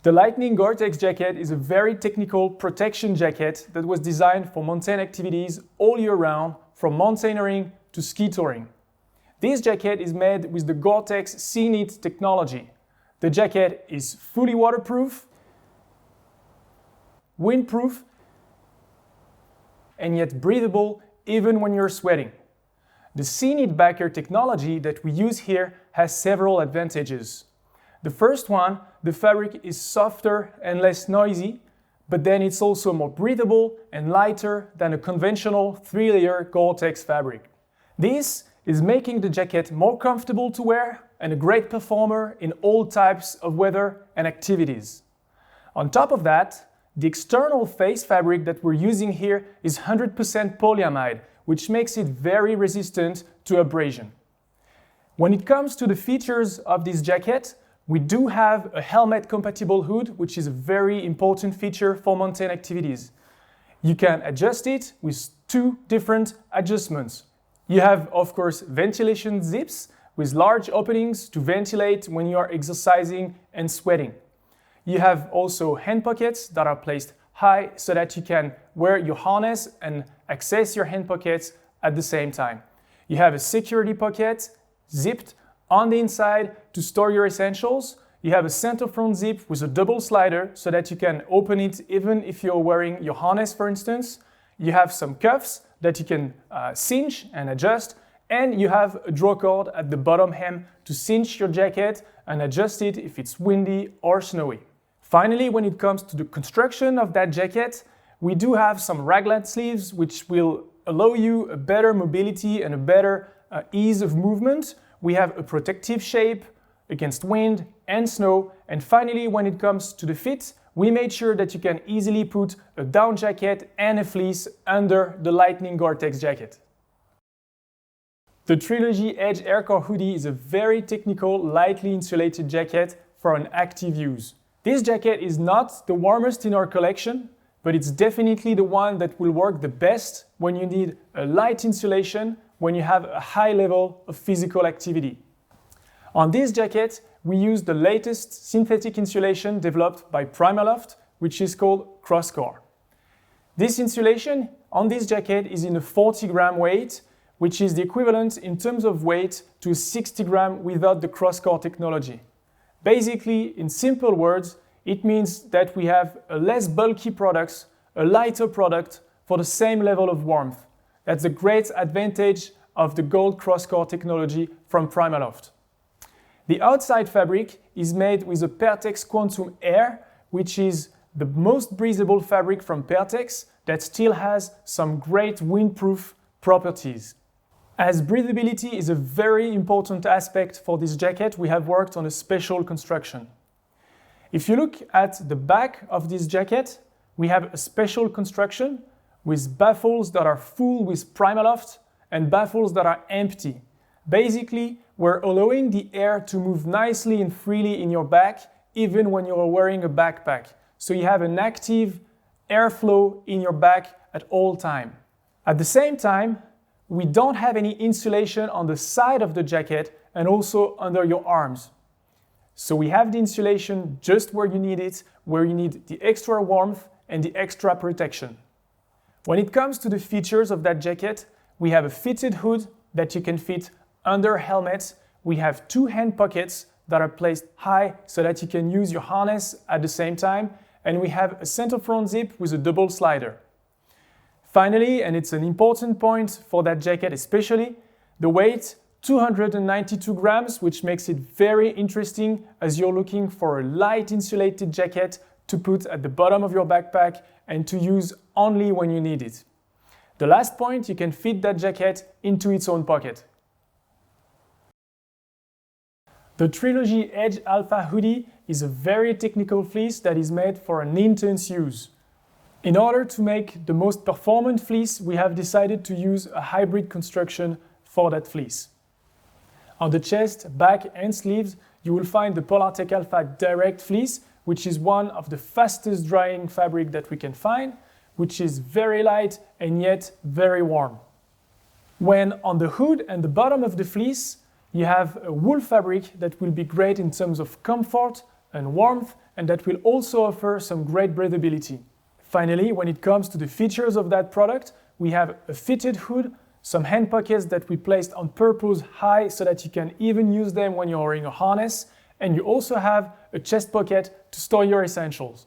The Lightning Gore-Tex jacket is a very technical protection jacket that was designed for mountain activities all year round, from mountaineering to ski touring. This jacket is made with the Gore-Tex C-Knit technology. The jacket is fully waterproof, windproof, and yet breathable even when you're sweating. The C-Knit backer technology that we use here has several advantages. The first one, the fabric is softer and less noisy, but then it's also more breathable and lighter than a conventional 3-layer Gore-Tex fabric. This is making the jacket more comfortable to wear and a great performer in all types of weather and activities. On top of that, the external face fabric that we're using here is 100% polyamide, which makes it very resistant to abrasion. When it comes to the features of this jacket, we do have a helmet-compatible hood, which is a very important feature for mountain activities. You can adjust it with 2 different adjustments. You have, of course, ventilation zips with large openings to ventilate when you are exercising and sweating. You have also hand pockets that are placed high so that you can wear your harness and access your hand pockets at the same time. You have a security pocket zipped on the inside to store your essentials. You have a center front zip with a double slider so that you can open it even if you're wearing your harness, for instance. You have some cuffs that you can cinch and adjust, and you have a draw cord at the bottom hem to cinch your jacket and adjust it if it's windy or snowy. Finally, when it comes to the construction of that jacket, we do have some raglan sleeves which will allow you a better mobility and a better ease of movement. We have a protective shape against wind and snow. And finally, when it comes to the fit, we made sure that you can easily put a down jacket and a fleece under the Lightning Gore-Tex jacket. The Trilogy Edge Aircore hoodie is a very technical, lightly insulated jacket for an active use. This jacket is not the warmest in our collection, but it's definitely the one that will work the best when you need a light insulation when you have a high level of physical activity. On this jacket, we use the latest synthetic insulation developed by PrimaLoft, which is called CrossCore. This insulation on this jacket is in a 40-gram weight, which is the equivalent in terms of weight to 60 gram without the CrossCore technology. Basically, in simple words, it means that we have a less bulky product, a lighter product for the same level of warmth. That's a great advantage of the gold CrossCore technology from PrimaLoft. The outside fabric is made with a Pertex Quantum Air, which is the most breathable fabric from Pertex that still has some great windproof properties. As breathability is a very important aspect for this jacket, we have worked on a special construction. If you look at the back of this jacket, we have a special construction with baffles that are full with PrimaLoft and baffles that are empty. Basically, we're allowing the air to move nicely and freely in your back, even when you're wearing a backpack. So you have an active airflow in your back at all time. At the same time, we don't have any insulation on the side of the jacket and also under your arms. So we have the insulation just where you need it, where you need the extra warmth and the extra protection. When it comes to the features of that jacket, we have a fitted hood that you can fit under helmets. We have 2 hand pockets that are placed high so that you can use your harness at the same time. And we have a center front zip with a double slider. Finally, and it's an important point for that jacket especially, the weight, 292 grams, which makes it very interesting as you're looking for a light insulated jacket to put at the bottom of your backpack and to use only when you need it. The last point, you can fit that jacket into its own pocket. The Trilogy Edge Alpha hoodie is a very technical fleece that is made for an intense use. In order to make the most performant fleece, we have decided to use a hybrid construction for that fleece. On the chest, back and sleeves, you will find the Polartec Alpha Direct Fleece, which is one of the fastest drying fabric that we can find, which is very light and yet very warm. When on the hood and the bottom of the fleece, you have a wool fabric that will be great in terms of comfort, and warmth, and that will also offer some great breathability. Finally, when it comes to the features of that product, we have a fitted hood, some hand pockets that we placed on purpose high so that you can even use them when you're wearing a harness, and you also have a chest pocket to store your essentials.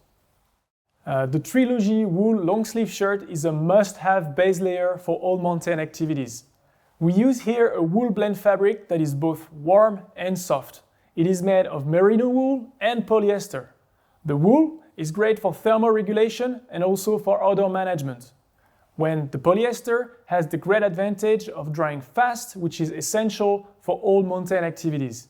The Trilogy wool long sleeve shirt is a must-have base layer for all mountain activities. We use here a wool blend fabric that is both warm and soft. It is made of merino wool and polyester. The wool is great for thermal regulation and also for odor management, when the polyester has the great advantage of drying fast, which is essential for all mountain activities.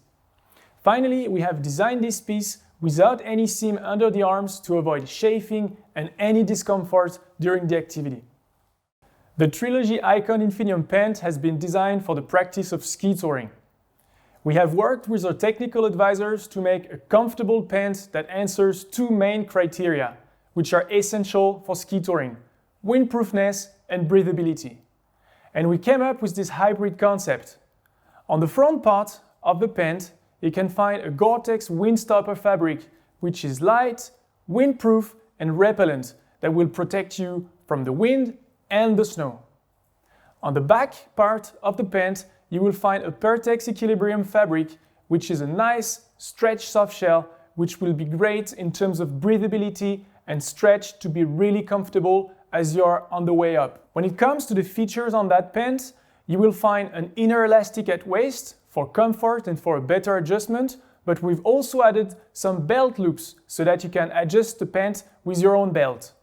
Finally, we have designed this piece without any seam under the arms to avoid chafing and any discomfort during the activity. The Trilogy Icon Infinium Pant has been designed for the practice of ski touring. We have worked with our technical advisors to make a comfortable pant that answers two main criteria, which are essential for ski touring: windproofness and breathability. And we came up with this hybrid concept. On the front part of the pant, you can find a Gore-Tex windstopper fabric, which is light, windproof, and repellent that will protect you from the wind and the snow. On the back part of the pant, you will find a Pertex Equilibrium fabric, which is a nice stretch soft shell, which will be great in terms of breathability and stretch to be really comfortable as you're on the way up. When it comes to the features on that pant, you will find an inner elastic at waist for comfort and for a better adjustment, but we've also added some belt loops so that you can adjust the pant with your own belt.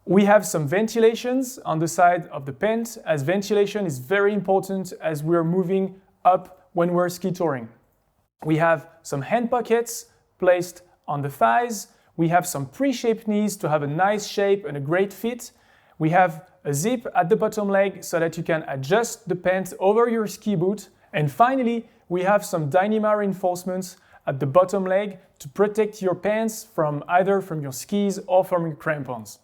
We have some ventilations on the side of the pant, as ventilation is very important as we're moving up when we're ski touring. We have some hand pockets placed on the thighs. We have some pre-shaped knees to have a nice shape and a great fit. We have a zip at the bottom leg so that you can adjust the pant over your ski boot. And finally, we have some Dyneema reinforcements at the bottom leg to protect your pants from either from your skis or from your crampons.